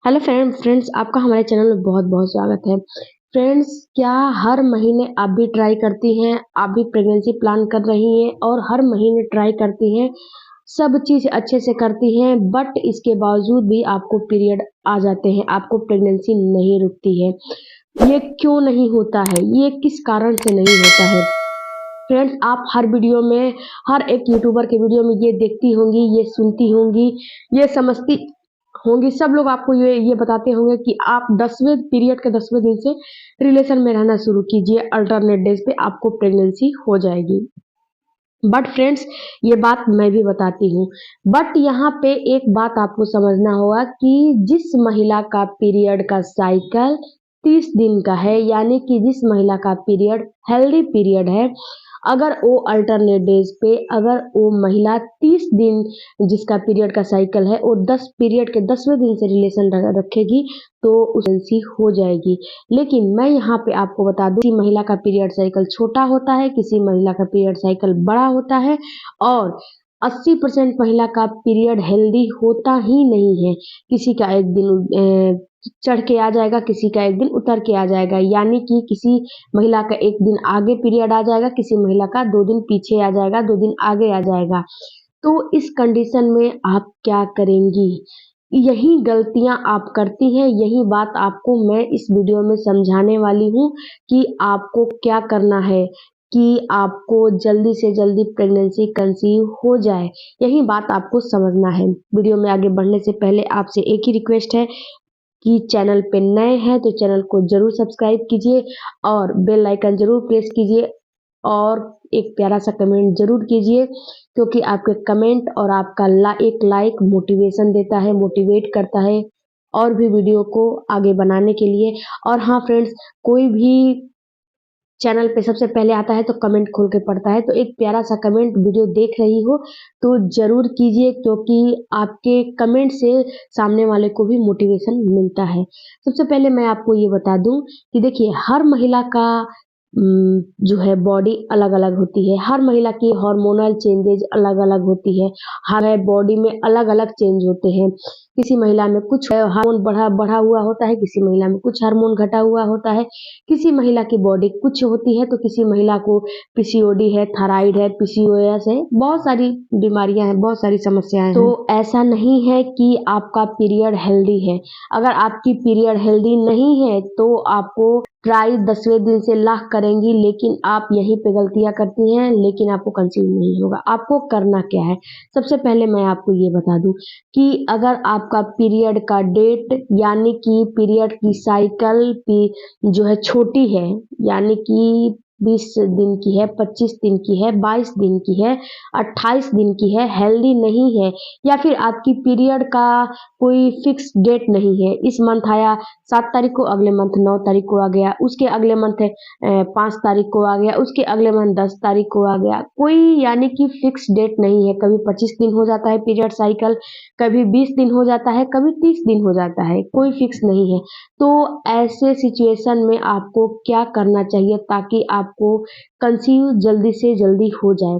Hello friends, आपका हमारे channel में बहुत बहुत स्वागत है। फ्रेंड्स, क्या हर महीने आप भी ट्राई करती हैं, आप भी प्रेगनेंसी प्लान कर रही हैं और हर महीने ट्राई करती हैं, सब चीज़ अच्छे से करती हैं, बट इसके बावजूद भी आपको पीरियड आ जाते हैं, आपको प्रेगनेंसी नहीं रुकती है। ये क्यों नहीं होता है? ये किस कारण से नहीं होता है? फ्रेंड्स, आप हर वीडियो में, हर एक यूट्यूबर के वीडियो में ये देखती होंगी, ये सुनती होंगी, ये समझती होंगी, सब लोग आपको ये बताते होंगे कि आप 10वें पीरियड के 10वें दिन से रिलेशन में रहना शुरू कीजिए, अल्टरनेट डेज पे आपको प्रेगनेंसी हो जाएगी। बट फ्रेंड्स, ये बात मैं भी बताती हूँ, बट यहाँ पे एक बात आपको समझना होगा कि जिस महिला का पीरियड का साइकिल 30 दिन का है, यानी कि जिस महिला का पीरियड हेल्दी पीरियड है, अगर वो अल्टरनेट डेज पे अगर वो महिला 30 दिन जिसका पीरियड का साइकिल है, वो 10 पीरियड के 10वें दिन से रिलेशन रखेगी तो उसे हो जाएगी। लेकिन मैं यहाँ पे आपको बता दूं, किसी महिला का पीरियड साइकिल छोटा होता है, किसी महिला का पीरियड साइकिल बड़ा होता है और 80% महिला का पीरियड हेल्दी होता ही नहीं है। किसी का एक दिन चढ़ के आ जाएगा, किसी का एक दिन उतर के आ जाएगा, यानी कि किसी महिला का एक दिन आगे पीरियड आ जाएगा, किसी महिला का 2 दिन पीछे आ जाएगा, 2 दिन आगे आ जाएगा। तो इस कंडीशन में आप क्या करेंगी? यही गलतियां आप करती हैं, यही बात आपको मैं इस वीडियो में समझाने वाली हूँ कि आपको क्या करना है कि आपको जल्दी से जल्दी प्रेगनेंसी कंसीव हो जाए। यही बात आपको समझना है। वीडियो में आगे बढ़ने से पहले आपसे एक ही रिक्वेस्ट है कि चैनल पे नए हैं तो चैनल को जरूर सब्सक्राइब कीजिए और बेल आइकन जरूर प्रेस कीजिए और एक प्यारा सा कमेंट जरूर कीजिए, क्योंकि आपके कमेंट और आपका एक लाइक मोटिवेशन देता है, मोटिवेट करता है और भी वीडियो को आगे बनाने के लिए। और हाँ फ्रेंड्स, कोई भी चैनल पे सबसे पहले आता है तो कमेंट खोल के पढ़ता है, तो एक प्यारा सा कमेंट वीडियो देख रही हो तो जरूर कीजिए, क्योंकि आपके कमेंट से सामने वाले को भी मोटिवेशन मिलता है। सबसे पहले मैं आपको ये बता दूं कि देखिए, हर महिला का जो है बॉडी अलग अलग होती है, हर महिला की हार्मोनल चेंजेज अलग अलग होती है, हर बॉडी में अलग अलग चेंज होते हैं। किसी महिला में कुछ हार्मोन बढ़ा हुआ होता है, किसी महिला में कुछ हार्मोन घटा हुआ होता है, किसी महिला की बॉडी कुछ होती है तो किसी महिला को पीसीओडी है, थायराइड है, पीसीओएस है, बहुत सारी बीमारियां हैं, बहुत सारी समस्याएं हैं। तो ऐसा नहीं है कि आपका पीरियड हेल्दी है। अगर आपकी पीरियड हेल्दी नहीं है तो आपको ट्राई 10वें दिन से लाख करेंगी, लेकिन आप यहीं पे गलतियां करती हैं, लेकिन आपको कंसीव नहीं होगा। आपको करना क्या है? सबसे पहले मैं आपको ये बता दूं कि अगर आपका पीरियड का डेट, यानी कि पीरियड की साइकिल जो है छोटी है, यानी कि 20 दिन की है, 25 दिन की है, 22 दिन की है, 28 दिन की है, हेल्दी नहीं है, या फिर आपकी पीरियड का कोई फिक्स डेट नहीं है, इस मंथ आया 7 तारीख को, अगले मंथ 9 तारीख को आ गया, उसके अगले मंथ 5 तारीख को आ गया, उसके अगले मंथ 10 तारीख को आ गया, कोई यानी कि फिक्स डेट नहीं है। कभी 25 दिन हो जाता है पीरियड साइकिल, कभी 20 दिन हो जाता है, कभी 30 दिन हो जाता है, कोई फिक्स नहीं है। तो ऐसे सिचुएशन में आपको क्या करना चाहिए ताकि आपको कंसीव जल्दी से जल्दी हो जाए?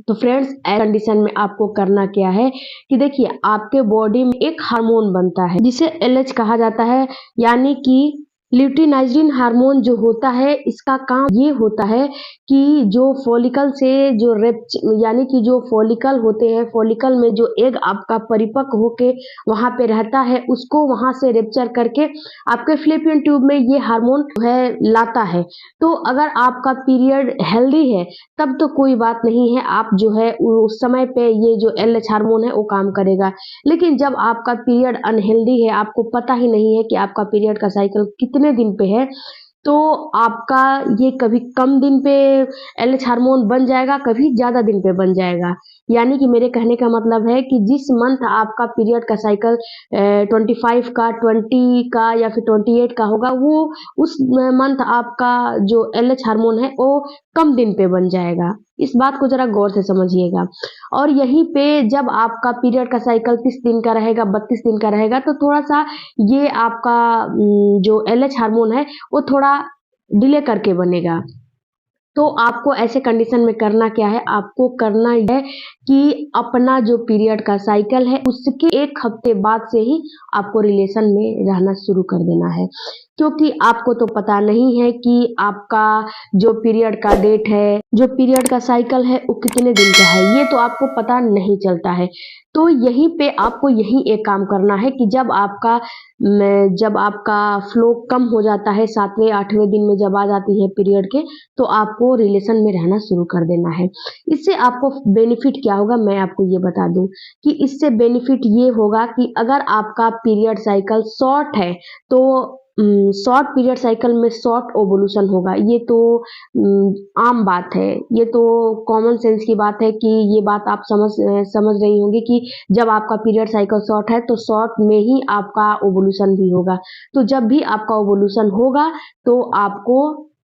तो फ्रेंड्स, कंडीशन में आपको करना क्या है कि देखिए, आपके बॉडी में एक हार्मोन बनता है जिसे एलएच कहा जाता है, यानी कि ल्यूटिनाइजिन हार्मोन जो होता है, इसका काम ये होता है कि जो फॉलिकल से जो यानी कि जो फॉलिकल होते हैं, फॉलिकल में जो एग आपका परिपक्व होके वहां पे रहता है, उसको वहां से रेप्चर करके आपके फ्लैपियन ट्यूब में ये हार्मोन है लाता है। तो अगर आपका पीरियड हेल्दी है तब तो कोई बात नहीं है, आप जो है उस समय पे ये जो एलएच हार्मोन है वो काम करेगा। लेकिन जब आपका पीरियड अनहेल्दी है, आपको पता ही नहीं है कि आपका पीरियड का साइकिल कितने दिन पे है, तो आपका ये कभी कम दिन पे एलएच हार्मोन बन जाएगा, कभी ज्यादा दिन पे बन जाएगा। यानी कि मेरे कहने का मतलब है कि जिस मंथ आपका पीरियड का साइकिल 25 का, 20 का या फिर 28 का होगा, वो उस मंथ आपका जो एलएच हार्मोन है वो कम दिन पे बन जाएगा। इस बात को जरा गौर से समझिएगा। और यहीं पे जब आपका पीरियड का साइकिल 30 दिन का रहेगा, 32 दिन का रहेगा, तो थोड़ा सा ये आपका जो एलएच हार्मोन है वो थोड़ा डिले करके बनेगा। तो आपको ऐसे कंडीशन में करना क्या है? आपको करना है कि अपना जो पीरियड का साइकिल है उसके 1 हफ्ते बाद से ही आपको रिलेशन में रहना शुरू कर देना है, क्योंकि आपको तो पता नहीं है कि आपका जो पीरियड का डेट है, जो पीरियड का साइकिल है वो कितने दिन का है, ये तो आपको पता नहीं चलता है। तो यहीं पे आपको यही एक काम करना है कि जब आपका फ्लो कम हो जाता है 7वें 8वें दिन में जब आ जाती है पीरियड के, तो आपको रिलेशन में रहना शुरू कर देना है। इससे आपको बेनिफिट क्या होगा मैं आपको ये बता दूं कि इससे बेनिफिट ये होगा कि अगर आपका पीरियड साइकिल शॉर्ट है तो शॉर्ट पीरियड साइकिल में शॉर्ट ओवुलेशन होगा। ये तो आम बात है, ये तो कॉमन सेंस की बात है कि ये बात आप समझ रही होंगी कि जब आपका पीरियड साइकिल शॉर्ट है तो शॉर्ट में ही आपका ओवुलेशन भी होगा। तो जब भी आपका ओवुलेशन होगा तो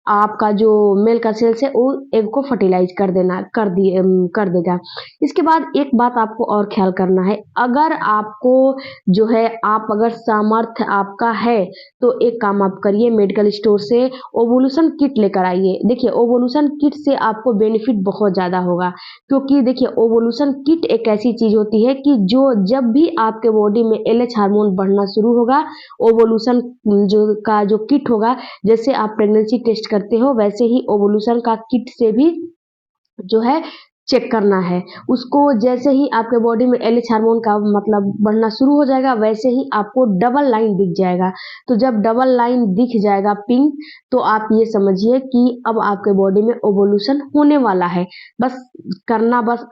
आपका जो मेल का सेल्स है वो एग को फर्टिलाइज कर देगा। इसके बाद एक बात आपको और ख्याल करना है, अगर आपको जो है आप अगर सामर्थ्य आपका है तो एक काम आप करिए, मेडिकल स्टोर से ओवुलेशन किट लेकर आइए। देखिए ओवुलेशन किट से आपको बेनिफिट बहुत ज़्यादा होगा, क्योंकि देखिए ओवुलेशन किट एक ऐसी चीज़ होती है कि जब भी आपके बॉडी में एलएच हार्मोन बढ़ना शुरू होगा, ओवुलेशन जो किट होगा, जैसे आप प्रेगनेंसी टेस्ट करते हो वैसे ही ओवुलेशन का किट से भी जो है चेक करना है उसको। जैसे ही आपके बॉडी में एलएच हार्मोन का मतलब बढ़ना शुरू हो जाएगा वैसे ही आपको डबल लाइन दिख जाएगा। तो जब डबल लाइन दिख जाएगा पिंक, तो आप ये समझिए कि अब आपके बॉडी में ओवुलेशन होने वाला है। बस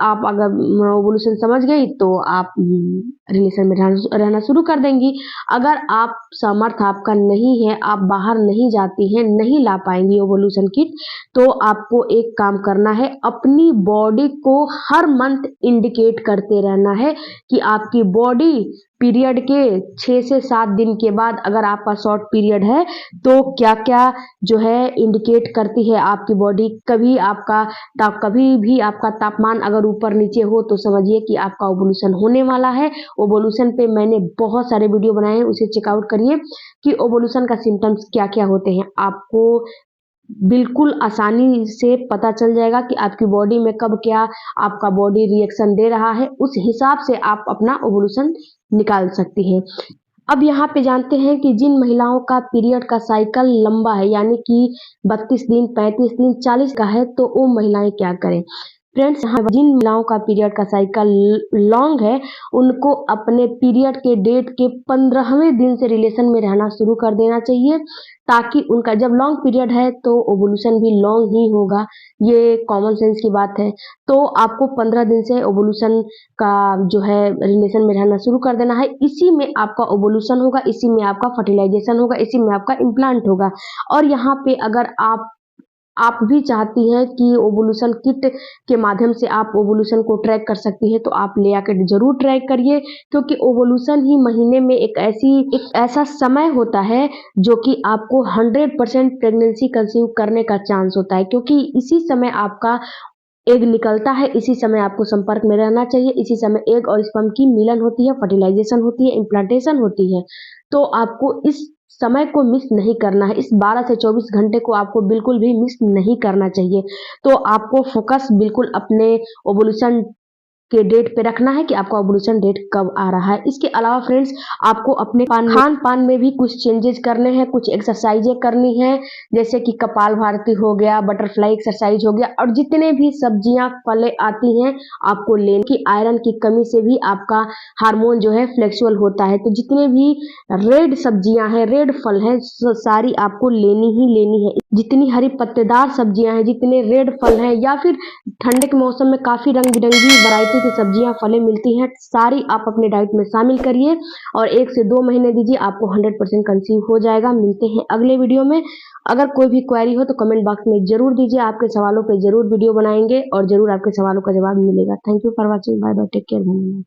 आप अगर ओवुलेशन समझ गई तो आप रिलेशन में रहना शुरू कर देंगी। अगर आप सामर्थ्य आपका नहीं है, आप बाहर नहीं जाती हैं, नहीं ला पाएंगी ओवुलेशन किट, तो आपको एक काम करना है, अपनी बॉडी को हर मंथ इंडिकेट करते रहना है कि आपकी बॉडी पीरियड के 6 से 7 दिन के बाद अगर आपका शॉर्ट पीरियड है तो क्या क्या जो है इंडिकेट करती है आपकी बॉडी। कभी भी आपका तापमान अगर ऊपर नीचे हो तो समझिए कि आपका ओवुलेशन होने वाला है। ओवुलेशन पे मैंने बहुत सारे वीडियो बनाए हैं, उसे चेकआउट करिए कि ओवुलेशन का सिम्टम्स क्या क्या होते हैं। आपको बिल्कुल आसानी से पता चल जाएगा कि आपकी बॉडी में कब क्या आपका बॉडी रिएक्शन दे रहा है, उस हिसाब से आप अपना ओवुलेशन निकाल सकती हैं। अब यहाँ पे जानते हैं कि जिन महिलाओं का पीरियड का साइकिल लंबा है, यानी कि 32 दिन 35 दिन 40 का है, तो वो महिलाएं क्या करें। फ्रेंड्स, यहाँ जिन महिलाओं का पीरियड का साइकिल लॉन्ग है उनको अपने पीरियड के डेट के 15वें दिन से रिलेशन में रहना शुरू कर देना चाहिए, ताकि उनका जब लॉन्ग पीरियड है तो ओवुलेशन भी लॉन्ग ही होगा। ये कॉमन सेंस की बात है। तो आपको 15 दिन से ओवुलेशन का जो है रिलेशन में रहना शुरू कर देना है। इसी में आपका ओवुलेशन होगा, इसी में आपका फर्टिलाइजेशन होगा, इसी में आपका इम्प्लांट होगा। और यहाँ पे अगर आप भी चाहती हैं कि ओवुलेशन किट के माध्यम से आप ओवुलेशन को ट्रैक कर सकती हैं, तो आप ले आकर जरूर ट्रैक करिए, क्योंकि ओवुलेशन ही महीने में एक ऐसा समय होता है जो कि आपको 100% प्रेगनेंसी कंसीव करने का चांस होता है, क्योंकि इसी समय आपका एग निकलता है, इसी समय आपको संपर्क में रहना चाहिए, इसी समय एग और स्पर्म की मिलन होती है, फर्टिलाइजेशन होती है, इम्प्लांटेशन होती है। तो आपको इस समय को मिस नहीं करना है, इस 12 से 24 घंटे को आपको बिल्कुल भी मिस नहीं करना चाहिए। तो आपको फोकस बिल्कुल अपने ओवुलेशन के डेट पे रखना है कि आपका ओवुलेशन डेट कब आ रहा है। इसके अलावा फ्रेंड्स, आपको अपने खान पान में भी कुछ चेंजेस करने हैं, कुछ एक्सरसाइजें करनी है, जैसे कि कपालभाति हो गया, बटरफ्लाई एक्सरसाइज हो गया, और जितने भी सब्जियां फलें आती हैं आपको लेने की। आयरन की कमी से भी आपका हार्मोन जो है फ्लेक्सुअल होता है। तो जितने भी रेड सब्जियां हैं, रेड फल हैं, सारी आपको लेनी ही लेनी है। जितनी हरी पत्तेदार सब्जियां हैं, जितने रेड फल हैं, या फिर ठंडे के मौसम में काफी रंग बिरंगी वैरायटी की सब्जियां फलें मिलती हैं, सारी आप अपने डाइट में शामिल करिए और 1 से 2 महीने दीजिए, आपको 100% कंसीव हो जाएगा। मिलते हैं अगले वीडियो में। अगर कोई भी क्वेरी हो तो कमेंट बॉक्स में जरूर दीजिए, आपके सवालों पे जरूर वीडियो बनाएंगे और जरूर आपके सवालों का जवाब मिलेगा। Thank you for watching. Bye bye, take care.